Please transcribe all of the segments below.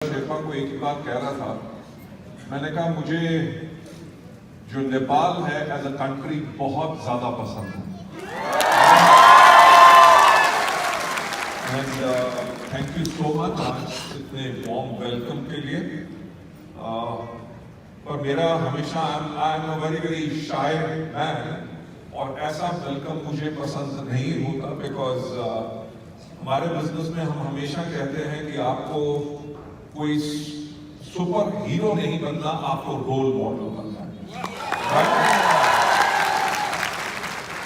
शेरपा को एक ही बात कह रहा था। मैंने कहा मुझे जो नेपाल है एज अ कंट्री बहुत ज्यादा पसंद है। And thank you so much इतने वार्म वेलकम के लिए। और मेरा हमेशा I am a very very shy man, और ऐसा वेलकम मुझे पसंद नहीं होता बिकॉज हमारे बिजनेस में हम हमेशा कहते हैं कि आपको कोई सुपर हीरो नहीं बनना, आपको रोल मॉडल बनना है।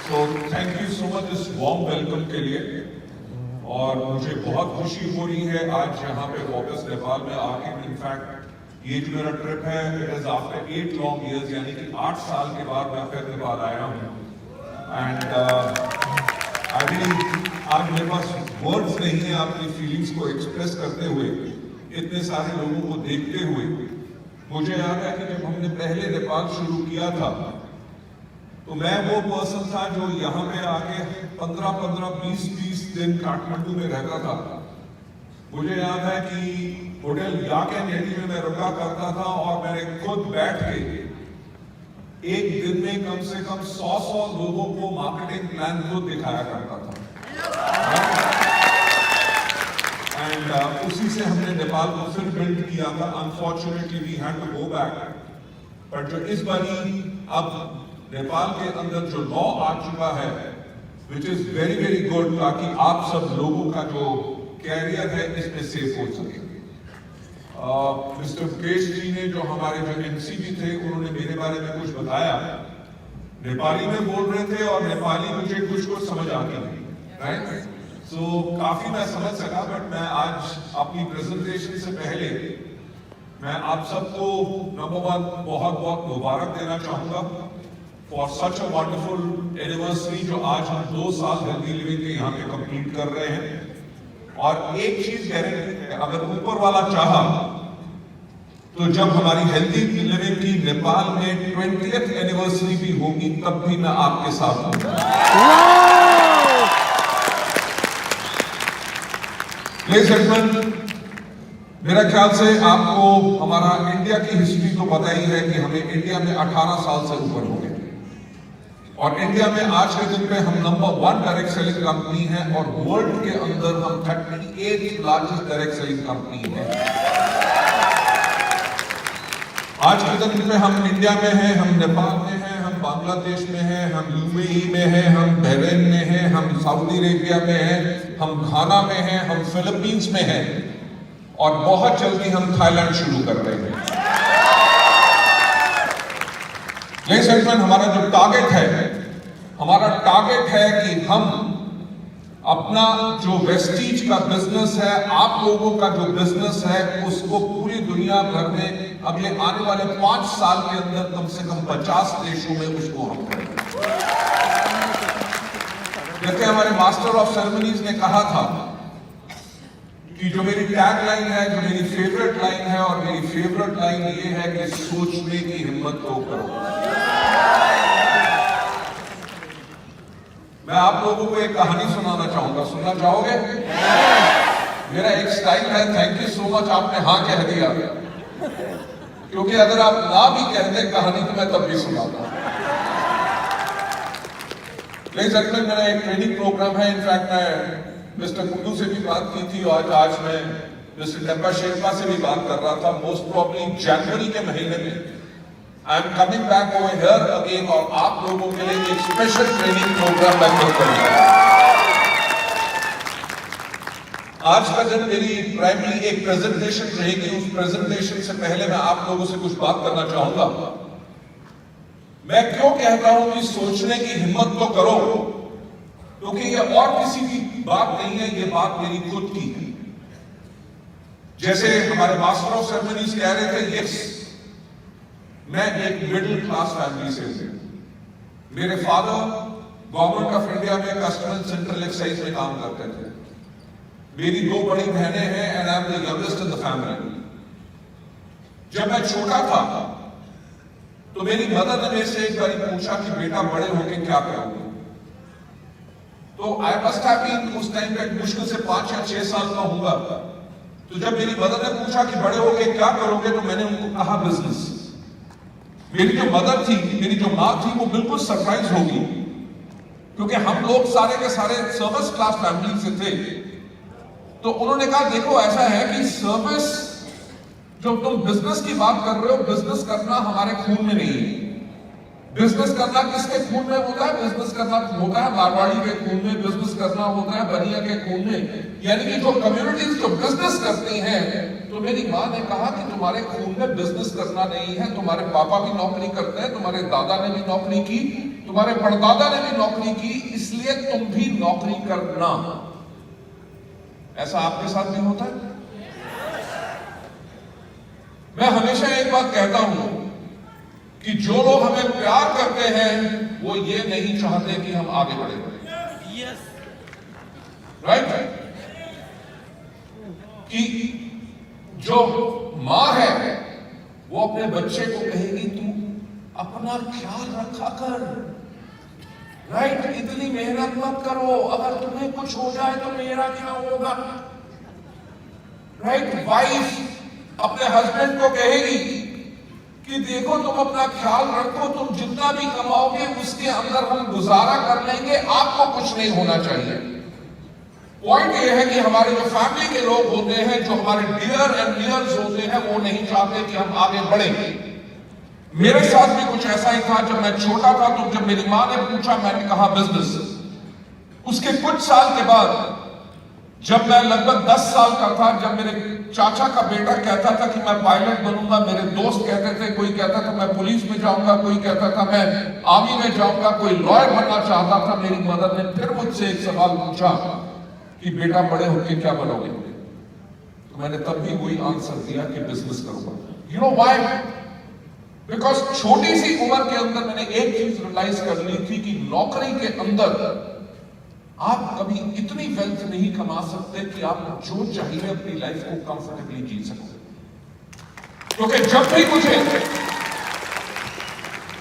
So thank you so much इस वार्म वेलकम के लिए। और मुझे बहुत खुशी हो रही है आज यहाँ पे वापस नेपाल में आके। इनफैक्ट ये जो मेरा ट्रिप है it is after 8 long years, यानी कि 8 साल के बाद मैं फिर नेपाल आया हूँ। एंड आज मेरे पास वर्ड्स नहीं है अपनी फीलिंग्स को एक्सप्रेस करते हुए, इतने सारे लोगों को देखते हुए। मुझे याद है कि जब हमने पहले नेपाल शुरू किया था तो मैं वो पर्सन था जो यहाँ पे आके 15-20 दिन काठमांडू में रहता था। मुझे याद है कि होटल याके नेटी में मैं रुका करता था और मैंने खुद बैठ के एक दिन में कम से कम 100 लोगों को मार्केटिंग प्लान को दिखाया करता था। एंड उसी से हमने नेपाल को फिर बिल्ड किया था। Unfortunately we had to go back, but जो इस बारी अब नेपाल के अंदर जो लॉ आ चुका है which is very very good, ताकि आप सब लोगों का जो कैरियर है इसमें सेफ हो सके। मिस्टर मुकेश जी ने जो हमारे जो एमसीबी थे उन्होंने मेरे बारे में कुछ बताया। नेपाली में बोल रहे थे और नेपाली मुझे कुछ समझ आती थी, राइट? सो काफी मैं समझ सका। बट मैं आज अपनी प्रेजेंटेशन से पहले मैं आप सबको नंबर 1 बहुत बहुत मुबारक देना चाहूंगा for such a wonderful anniversary, जो आज हम 2 साल हेल्दी लिविंग के यहाँ पे कंप्लीट कर रहे हैं। और एक चीज गारंटी है, अगर ऊपर वाला चाहा तो जब हमारी हेल्दी लिविंग की नेपाल में 20th एनिवर्सरी भी होगी तब भी मैं आपके साथ हूँ। मेरा ख्याल से आपको हमारा इंडिया की हिस्ट्री तो पता ही है कि हमें इंडिया में 18 साल से ऊपर हो गए, और इंडिया में आज के दिन पे हम नंबर 1 डायरेक्ट सेलिंग कंपनी है, और वर्ल्ड के अंदर हम 38th largest direct selling company है। आज के दिन पे हम इंडिया में हैं, हम नेपाल में हैं, हम बांग्लादेश में हैं, हम यूएई में हैं, हम बहरीन में हैं, हम सऊदी अरेबिया में हैं, हम घाना में हैं, हम फिलीपींस में हैं, और बहुत जल्दी हम थाईलैंड शुरू कर रहे हैं। लेडीज एंड जेंटलमैन, हमारा जो टारगेट है कि हम अपना जो वेस्टीज का बिजनेस है, आप लोगों का जो बिजनेस है, उसको पूरी दुनिया भर में अगले आने वाले 5 साल के अंदर कम से कम 50 देशों में उसको हम करें। जैसे हमारे मास्टर ऑफ सेरेमनीज ने कहा था कि जो मेरी टैग लाइन है, जो मेरी फेवरेट लाइन है, और मेरी फेवरेट लाइन ये है कि सोचने की हिम्मत तो करो। मैं आप लोगों को एक कहानी सुनाना चाहूंगा, सुनना चाहोगे? मेरा एक स्टाइल है, थैंक यू सो मच, आपने हाँ कह दिया, क्योंकि अगर आप ना भी कहते कहानी तो मैं तब भी सुनाता। लेकिन मेरा एक ट्रेनिंग प्रोग्राम है। इनफैक्ट मैं मिस्टर कुंडू से भी बात की थी, और आज मैं मिस्टर डेम्बा शेरपा से भी बात कर रहा था। मोस्ट प्रॉब्ली जनवरी के महीने में I am coming back over here again, और आप लोगों के लिए एक स्पेशल ट्रेनिंग प्रोग्राम मैं करूंगा। आज का दिन मेरी प्राइमरी एक प्रेजेंटेशन रहेगी। उस प्रेजेंटेशन से पहले मैं आप लोगों से कुछ बात करना चाहूंगा। मैं क्यों कहता हूं कि सोचने की हिम्मत तो करो, क्योंकि ये और किसी की बात नहीं है, ये बात मेरी खुद की है। जैसे हमारे मास्टर ऑफ सेरेमनीज कह रहे थे, यस, मैं एक मिडिल क्लास फैमिली से हूं। मेरे फादर गवर्नमेंट ऑफ इंडिया में कस्टम्स सेंट्रल एक्साइज में काम करते थे। मेरी 2 बड़ी बहनें हैं, and I am the youngest in the family. जब मैं छोटा था तो मेरी मदर ने मेरे से एक बार पूछा कि बेटा बड़े होके क्या करोगे? तो आई मस्ट हैव बीन उस टाइम पे मुश्किल से 5 या 6 साल का होगा। तो जब मेरी मदर ने पूछा कि बड़े होके क्या करोगे, तो मैंने उनको कहा बिजनेस। मेरी जो मदर थी, मेरी जो माँ थी, वो बिल्कुल सरप्राइज होगी, क्योंकि हम लोग सारे के सारे सर्विस क्लास फैमिली से थे। तो उन्होंने कहा देखो ऐसा है कि सर्विस, जो तुम बिजनेस की बात कर रहे हो, बिजनेस करना हमारे खून में नहीं है। बिजनेस करना किसके खून में होता है? बिजनेस करना होता है मारवाड़ी के खून में, बिजनेस करना होता है बनिया के खून में, यानी कि जो कम्युनिटीज जो बिजनेस करती हैं। तो मेरी माँ ने कहा कि तुम्हारे खून में बिजनेस करना नहीं है, तुम्हारे पापा भी नौकरी करते हैं, तुम्हारे दादा ने भी नौकरी की, तुम्हारे परदादा ने भी नौकरी की, इसलिए तुम भी नौकरी करना। ऐसा आपके साथ भी होता है? मैं हमेशा एक बात कहता हूं कि जो लोग हमें प्यार करते हैं वो ये नहीं चाहते कि हम आगे बढ़े। राइट? कि जो मां है वो अपने बच्चे को कहेगी तू अपना ख्याल रखा कर, राइट? इतनी मेहनत मत करो, अगर तुम्हें कुछ हो जाए तो मेरा क्या होगा? राइट? वाइफ अपने हस्बैंड को कहेगी कि देखो तुम अपना ख्याल रखो, तुम जितना भी कमाओगे उसके अंदर हम गुजारा कर लेंगे, आपको कुछ नहीं होना चाहिए। पॉइंट ये है कि हमारे जो फैमिली के लोग होते हैं, जो हमारे डियर एंड नियर्स होते हैं, वो नहीं चाहते कि हम आगे बढ़ें। मेरे साथ भी कुछ ऐसा ही था। जब मैं छोटा था तो जब मेरी माँ ने पूछा, मैंने कहा बिजनेस। उसके कुछ साल के बाद जब मैं लगभग 10 साल का था, जब मेरे चाचा का बेटा कहता था कि मैं पायलट बनूंगा, मेरे दोस्त कहते थे, कोई कहता था मैं पुलिस में जाऊंगा, कोई कहता था मैं आर्मी में जाऊंगा, कोई लॉयर बनना चाहता था, मेरी मदर ने फिर मुझसे एक सवाल पूछा कि बेटा बड़े होकर क्या बनोगे? तो मैंने तब भी वही आंसर दिया कि बिजनेस करूंगा। You know why? बिकॉज छोटी सी उम्र के अंदर मैंने एक चीज रियलाइज कर ली थी कि नौकरी के अंदर आप कभी इतनी वेल्थ नहीं कमा सकते कि आप जो चाहिए अपनी लाइफ को कंफर्टेबली जी सको। क्योंकि जब भी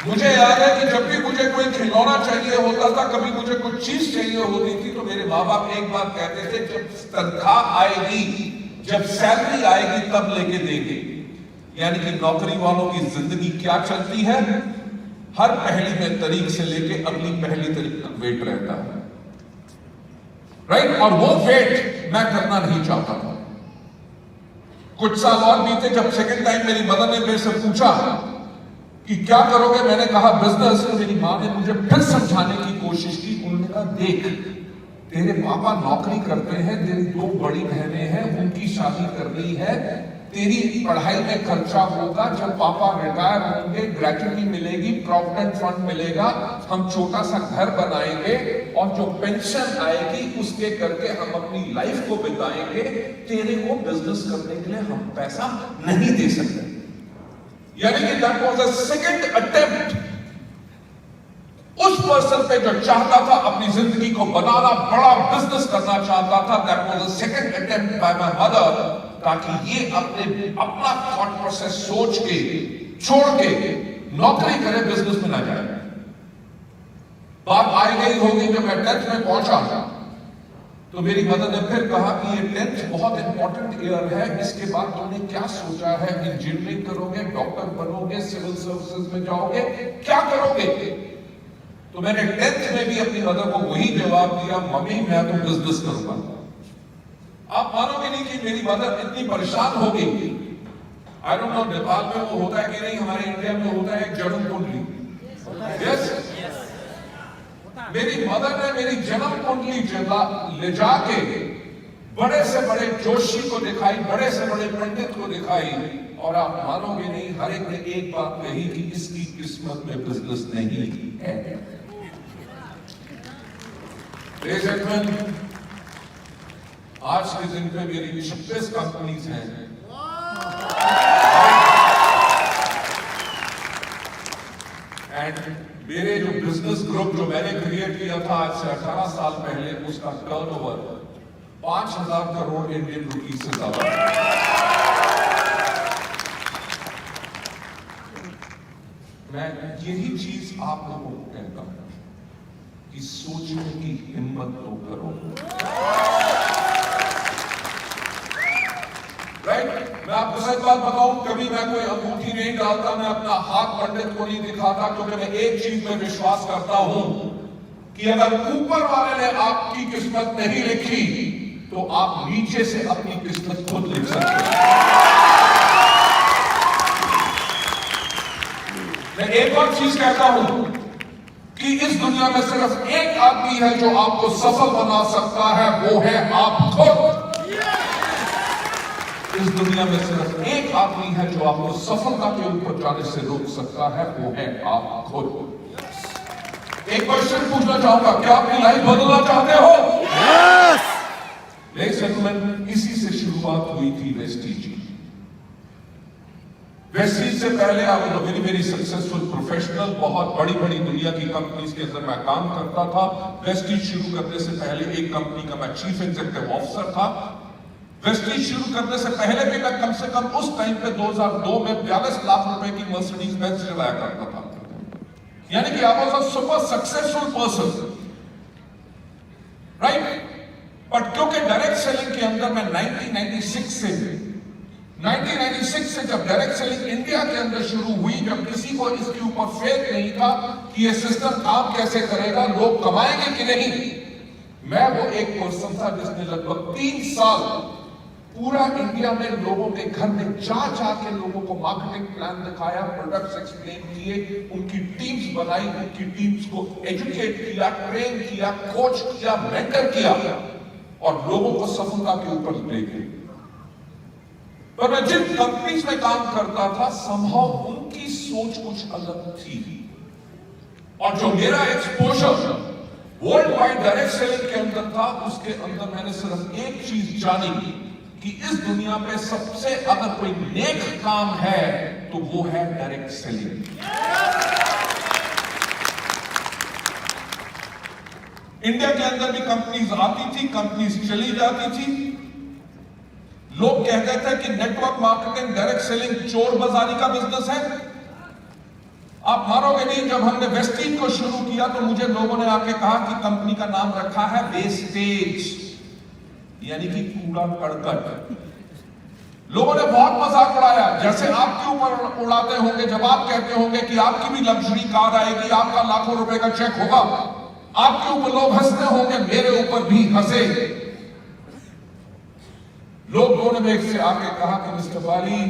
मुझे याद है कि जब भी मुझे कोई खिलौना चाहिए होता था, कभी मुझे कुछ चीज चाहिए होती थी, तो मेरे माँ बाप एक बात कहते थे, जब तनख्वाह आएगी, जब सैलरी आएगी तब लेके देंगे। यानी कि नौकरी वालों की जिंदगी क्या चलती है, हर पहली में तारीख से लेके अगली पहली तारीख तक वेट रहता है, राइट? और वो वेट मैं करना नहीं चाहता था। कुछ साल और बीते, जब सेकंड टाइम मेरी मदर ने मेरे से पूछा कि क्या करोगे, मैंने कहा बिजनेस। तो मेरी माँ ने मुझे फिर समझाने की कोशिश की। उन्होंने कहा देख, तेरे पापा नौकरी करते हैं, तेरी 2 बड़ी बहनें हैं, उनकी शादी करनी है, तेरी पढ़ाई में खर्चा होगा, जब पापा रिटायर होंगे ग्रेजुटी मिलेगी, प्रोविडेंट फंड मिलेगा, हम छोटा सा घर बनाएंगे और जो पेंशन आएगी उसके करके हम अपनी लाइफ को बिताएंगे, तेरे को बिजनेस करने के लिए हम पैसा नहीं दे सकते। यानी कि that was the second attempt उस पर्सन पे जो चाहता था अपनी जिंदगी को बनाना, बड़ा बिजनेस करना चाहता था। That was the second attempt bye my mother, ताकि ये अपना थॉट प्रोसेस सोच के छोड़ के नौकरी करे, बिजनेस में ना जाए। बात आई गई होगी, जब मैं 10th में पहुंचा तो मेरी मदर ने फिर कहा कि ये 10th बहुत इंपॉर्टेंट ईयर है, इसके बाद तुमने क्या सोचा है? इंजीनियरिंग करोगे, डॉक्टर बनोगे, सिविल सर्विसेज में जाओगे, क्या करोगे? तो मैंने 10th में भी अपनी मदर को वही जवाब दिया, मम्मी मैं तो बिजनेस करूंगा। आप मानोगे नहीं कि मेरी मदर इतनी परेशान हो गई। आई डोंट नो नेपाल में वो होता है कि नहीं, हमारे इंडिया में होता है जन्म कुंडली। यस, मेरी मदर ने मेरी जन्म कुंडली ले जाके बड़े से बड़े जोशी को दिखाई, बड़े से बड़े पंडित को दिखाई, और आप मानोगे नहीं, हर एक ने एक बात कही कि इसकी किस्मत में बिजनेस नहीं है। आज के दिन पे मेरी 26 कंपनीज हैं, एंड मेरे जो बिजनेस ग्रुप जो मैंने क्रिएट किया था आज से 18 साल पहले, उसका टर्नओवर 5,000 करोड़ इंडियन रुपीस से ज्यादा है। मैं यही चीज आप लोगों को कहता हूं कि सोचने की हिम्मत तो करो। आपको सच बात बताऊं, कभी मैं कोई अंगूठी नहीं डालता, मैं अपना हाथ पंडित को नहीं दिखाता, क्योंकि मैं एक चीज में विश्वास करता हूं कि अगर ऊपर वाले ने आपकी किस्मत नहीं लिखी तो आप नीचे से अपनी किस्मत खुद लिख सकते हैं। मैं एक और चीज कहता हूं कि इस दुनिया में सिर्फ एक आदमी है जो आपको सफल बना सकता है, वो है आप खुद। इस दुनिया में सिर्फ एक आदमी है जो आपको सफलता के ऊपर जाने से रोक सकता है, वो है आप खुद। एक क्वेश्चन पूछना चाहूंगा, क्या अपनी लाइफ बदलना चाहते हो? yes! लेडीज एंड जेंटलमैन, इसी से शुरुआत हुई थी वेस्टीज। वेस्टीज से पहले I was a very very successful professional, बहुत बड़ी बड़ी दुनिया की कंपनीज के अंदर मैं काम करता था। वेस्टीज शुरू करने से पहले एक कंपनी का मैं चीफ एग्जीक्यूटिव ऑफिसर था। वेस्टीज शुरू करने से पहले भी मैं कम से कम उस टाइम पे 2002 में 42 लाख रुपए की मर्सिडीज बेंज चलाया करता था। यानी कि I was a super successful person, right? But क्योंकि डायरेक्ट सेलिंग के अंदर मैं 1996 से जब डायरेक्ट सेलिंग इंडिया के अंदर शुरू हुई, जब किसी को इसके ऊपर फेथ नहीं था कि ये सिस्टम काम कैसे करेगा, लोग कमाएंगे कि नहीं, मैं वो एक पर्सन था जिसने लगभग 3 साल पूरा इंडिया में लोगों के घर में जा के लोगों को मार्केटिंग प्लान दिखाया, प्रोडक्ट्स एक्सप्लेन किए, उनकी टीम्स बनाई, उनकी टीम्स को एजुकेट किया, ट्रेन किया, कोच किया, मेंटर किया और लोगों को सफलता के ऊपर ले गए। पर मैं जिन कंपनीज में काम करता था, संभव उनकी सोच कुछ अलग थी और जो मेरा exposure world wide direct selling के अंदर था, उसके अंदर मैंने सिर्फ एक चीज जानी कि इस दुनिया पे सबसे अगर कोई नेक काम है तो वो है डायरेक्ट सेलिंग। इंडिया के अंदर भी कंपनीज आती थी, कंपनीज चली जाती थी। लोग कहते थे कि नेटवर्क मार्केटिंग, डायरेक्ट सेलिंग चोर बाजारी का बिजनेस है। आप मानोगे नहीं, जब हमने वेस्टीज को शुरू किया तो मुझे लोगों ने आके कहा कि कंपनी का नाम रखा है वेस्टेज, यानी कि कूड़ा करकट। लोगों ने बहुत मजाक उड़ाया, जैसे आपके ऊपर उड़ाते होंगे जब आप कहते होंगे कि आपकी भी लग्जरी कार आएगी, आपका लाखों रुपए का चेक होगा, आपके ऊपर लोग हंसते होंगे, मेरे ऊपर भी हंसे। लोगों ने एक से आके कहा कि मिस्टर बाली,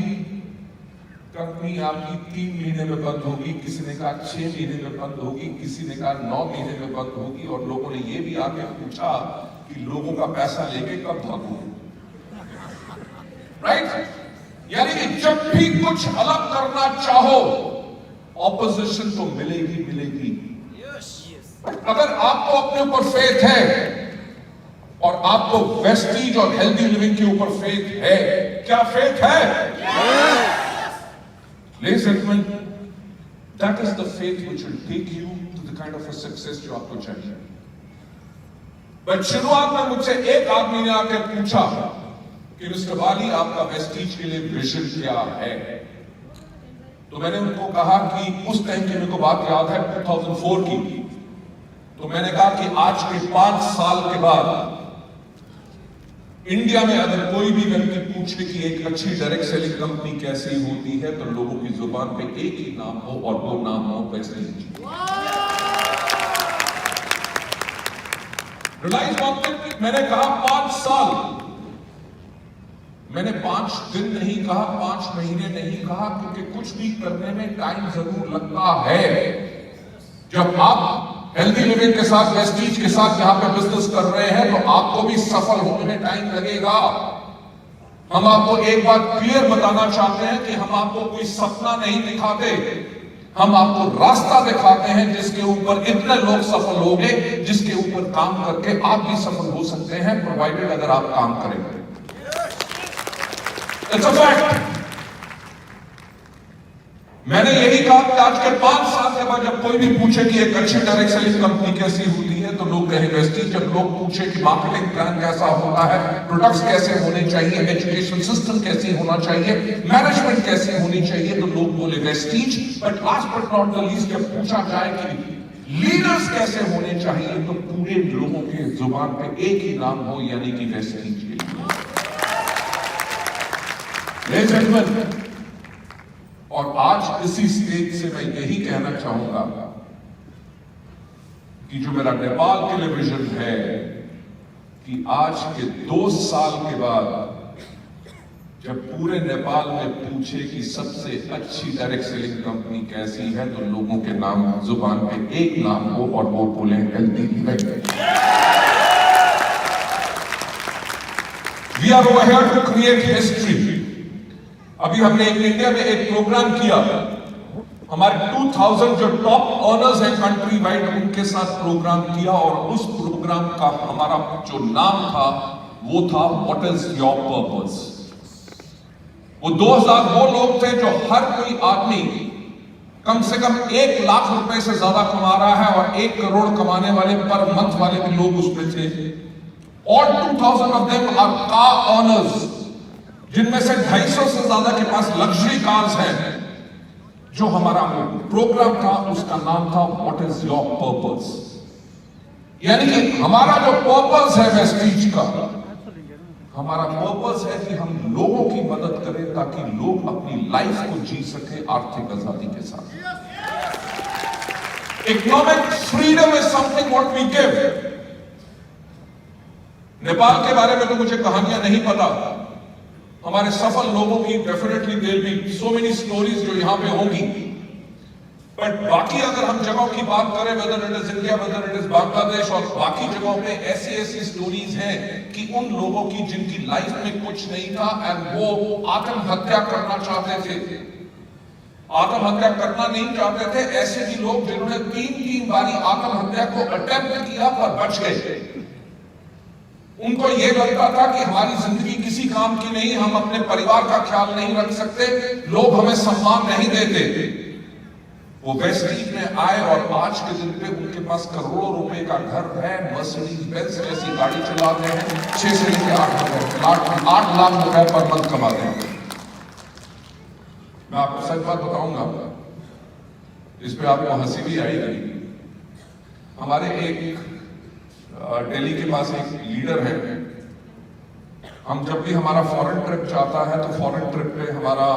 कंपनी आपकी 3 महीने में बंद होगी, किसी ने कहा 6 महीने में बंद होगी, किसी ने कहा 9 महीने में बंद होगी, और लोगों ने यह भी आके पूछा कि लोगों का पैसा लेके कब भागोगे, राइट? यानी कि जब भी कुछ अलग करना चाहो, ऑपोजिशन तो मिलेगी। अगर आपको अपने ऊपर फेथ है और आपको वेस्टीज और हेल्दी लिविंग के ऊपर फेथ है, क्या फेथ है? Ladies and gentlemen, that is the faith which will take you to the kind of a success जो आपको चाहिए। बट शुरुआत में मुझसे एक आदमी ने आकर पूछा कि मिस्टर बाली, आपका वेस्टीज के लिए विजन क्या है? तो मैंने उनको कहा कि उस टाइम की मेरे को बात याद है 2004 की। तो मैंने कहा कि आज के 5 साल के बाद इंडिया में अगर कोई भी व्यक्ति पूछे कि एक अच्छी डायरेक्ट सेलिंग कंपनी कैसी होती है, तो लोगों की जुबान पे एक ही नाम हो और वो नाम हो वेस्टीज। रिलायंस मार्केट, मैंने कहा 5 साल, मैंने 5 दिन नहीं कहा, 5 महीने नहीं कहा, क्योंकि कुछ भी करने में टाइम जरूर लगता है। जब आप हेल्दी लिविंग के साथ, वेस्टीज के साथ यहां पे बिजनेस कर रहे हैं, तो आपको भी सफल होने में टाइम लगेगा। हम आपको एक बात क्लियर बताना चाहते हैं कि हम आपको कोई सपना नहीं दिखाते, हम आपको रास्ता दिखाते हैं जिसके ऊपर इतने लोग सफल हो गए, जिसके ऊपर काम करके आप भी सफल हो सकते हैं, प्रोवाइडेड अगर आप काम करेंगे। It's a fact. मैंने यही कहा कि आज के 5 साल के बाद जब कोई भी पूछे कि एक अच्छी डायरेक्ट सेलिंग कंपनी कैसी होती है, तो लोग कहें वेस्टीज। जब लोग पूछे कि मार्केटिंग प्लान कैसा होता है, प्रोडक्ट्स कैसे होने चाहिए, एजुकेशन सिस्टम कैसी होना चाहिए, मैनेजमेंट कैसी होनी चाहिए, तो लोग बोले Vestige. But last but not the least, जब पूछा जाए कि लीडर्स कैसे होने चाहिए, तो पूरे लोगों के जुबान पे एक ही नाम हो, यानी कि वेस्टीज। और आज इसी स्टेज से मैं यही कहना चाहूंगा कि जो मेरा नेपाल के लिए विजन है कि आज के 2 साल के बाद जब पूरे नेपाल में पूछे कि सबसे अच्छी डायरेक्ट सेलिंग कंपनी कैसी है, तो लोगों के नाम जुबान पे एक नाम हो और वो बोले LTT। We are over here to create history। अभी हमने इंडिया में एक प्रोग्राम किया, हमारे 2000 जो टॉप ऑनर्स हैं कंट्री वाइड, उनके साथ प्रोग्राम किया और उस प्रोग्राम का हमारा जो नाम था वो था व्हाट इज योर पर्पस। वो 2000 वो लोग थे जो हर कोई आदमी कम से कम 1 लाख रुपए से ज्यादा कमा रहा है और 1 करोड़ कमाने वाले पर मंथ वाले भी लोग उसमें थे। और 2000 of them are car owners, जिनमें से 250 से ज्यादा के पास लग्जरी कार्स हैं। जो हमारा प्रोग्राम था उसका नाम था व्हाट इज योर पर्पस। यानी कि हमारा जो पर्पस है वेस्टीज का, हमारा पर्पस है कि हम लोगों की मदद करें ताकि लोग अपनी लाइफ को जी सके आर्थिक आजादी के साथ। Economic freedom is something what we give. Nepal के बारे में तो मुझे कहानियां नहीं पता, हमारे सफल लोगों की definitely there be so many stories जो यहां पे होंगी, बट बाकी अगर हम जगहों की बात करें, whether it is India, whether it is Bangladesh और बाकी जगहों पे ऐसी स्टोरीज हैं कि उन लोगों की जिनकी लाइफ में कुछ नहीं था एंड वो आत्महत्या करना चाहते थे, आत्महत्या करना नहीं चाहते थे। ऐसे भी लोग जिन्होंने 3 बारी आत्महत्या को अटेम्प्ट किया पर बच गए। उनको यह लगता था कि हमारी जिंदगी किसी काम की नहीं, हम अपने परिवार का ख्याल नहीं रख सकते, लोग हमें सम्मान नहीं देते। वो वेस्टीज में आए और आज के दिन पे उनके पास करोड़ों रुपए का घर है, मर्सिडीज बेंज जैसी गाड़ी चलाते हैं, 6 से लेकर 8 लाख रुपए पर मंथ कमाते हैं। मैं आपको सच बात बताऊंगा, इस पे आपको हंसी भी आएगी। हमारे एक दिल्ली के पास एक लीडर है, हम जब भी हमारा फॉरेन ट्रिप जाता है तो फॉरेन ट्रिप पे हमारा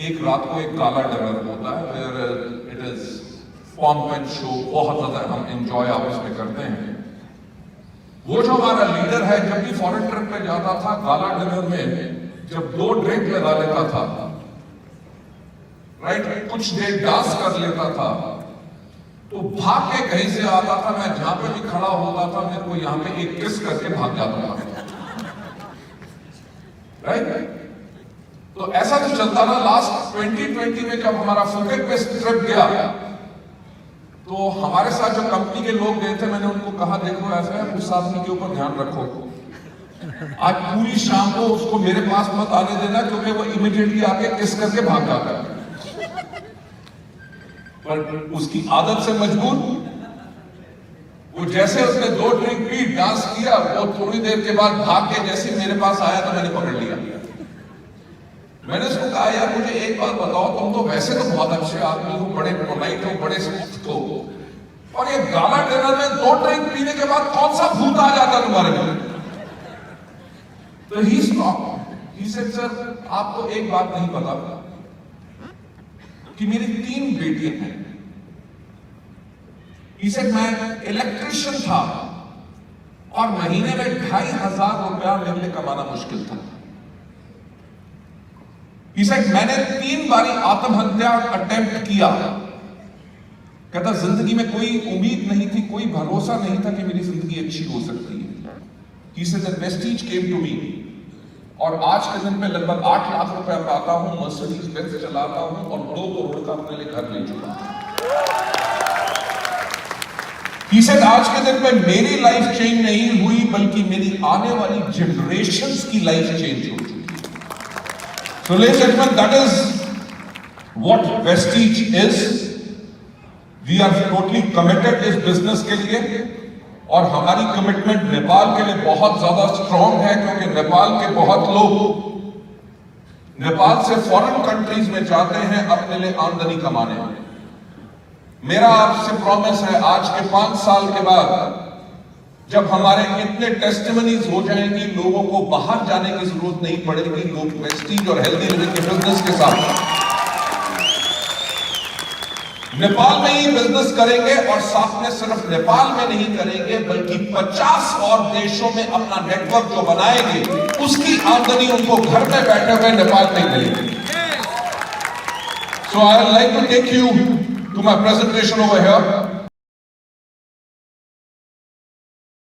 एक रात को एक गाला डिनर होता है, where it is pomp and show, बहुत ज्यादा हम एंजॉय आपस में करते हैं। वो जो हमारा लीडर है जब भी फॉरेन ट्रिप पे जाता था, गाला डिनर में जब 2 ड्रिंक लगा लेता था, राइट, कुछ देर डांस कर लेता था, तो भाग के कहीं से आता था। मैं जहां पे भी खड़ा होता था मेरे को यहां पे एक किस करके भाग जाता था, राइट। तो ऐसा तो चलता रहा। लास्ट 2020 में जब हमारा फुकेट पे ट्रिप गया तो हमारे साथ जो कंपनी के लोग गए थे, मैंने उनको कहा देखो ऐसा है, उस आदमी के ऊपर ध्यान रखो, आज पूरी शाम को उसको मेरे पास मत आने देना क्योंकि वो इमीडिएटली आके किस करके भाग जाता है। पर उसकी आदत से मजबूर, वो जैसे उसने 2 ड्रिंक पी, डांस किया, वो थोड़ी देर के बाद भाग के जैसे मेरे पास आया तो मैंने पकड़ लिया। मैंने उसको कहा यार मुझे एक बात बताओ, तुम तो वैसे तो बहुत अच्छे आदमी हो, बड़े पोलाइट हो, बड़े स्मूथ हो, और ये गाला डिनर में 2 ड्रिंक पीने के बाद कौन सा भूत आ जाता तुम्हारे में? तो ही स्टॉप, ही सेड सर आपको एक बात नहीं पता कि मेरी 3 बेटियां हैं। इसे मैं इलेक्ट्रिशियन था और महीने में 2500 रुपया मेरे लिए कमाना मुश्किल था। इसे मैंने 3 बारी आत्महत्या अटेम्प्ट किया। कहता जिंदगी में कोई उम्मीद नहीं थी, कोई भरोसा नहीं था कि मेरी जिंदगी अच्छी हो सकती है। इसे वेस्टीज केम टू मी और आज के दिन में लगभग 8 लाख रुपया पाता हूं, मर्सिडीज बेंज चलाता हूं और 2 करोड़ का अपने लिए घर ले चुका हूं। आज के दिन में मेरी लाइफ चेंज नहीं हुई बल्कि मेरी आने वाली जनरेशंस की लाइफ चेंज हो चुकी है। So ladies and gentlemen, that is what Vestige is. We are totally committed इस बिजनेस के लिए और हमारी कमिटमेंट नेपाल के लिए बहुत ज्यादा स्ट्रॉन्ग है क्योंकि नेपाल के बहुत लोग नेपाल से फॉरेन कंट्रीज में जाते हैं अपने लिए आमदनी कमाने। मेरा आपसे प्रॉमिस है आज के 5 साल के बाद जब हमारे इतने टेस्टिमनीज हो जाएंगी, लोगों को बाहर जाने की जरूरत नहीं पड़ेगी, लोग प्रेस्टीज और हेल्दी लिविंग के बिजनेस के साथ नेपाल में ही बिजनेस करेंगे, और साथ में सिर्फ नेपाल में नहीं करेंगे बल्कि 50 और देशों में अपना नेटवर्क जो बनाएंगे, उसकी आमदनी उनको घर में बैठे हुए नेपाल में मिलेगी। So I would like to take you to my presentation over here.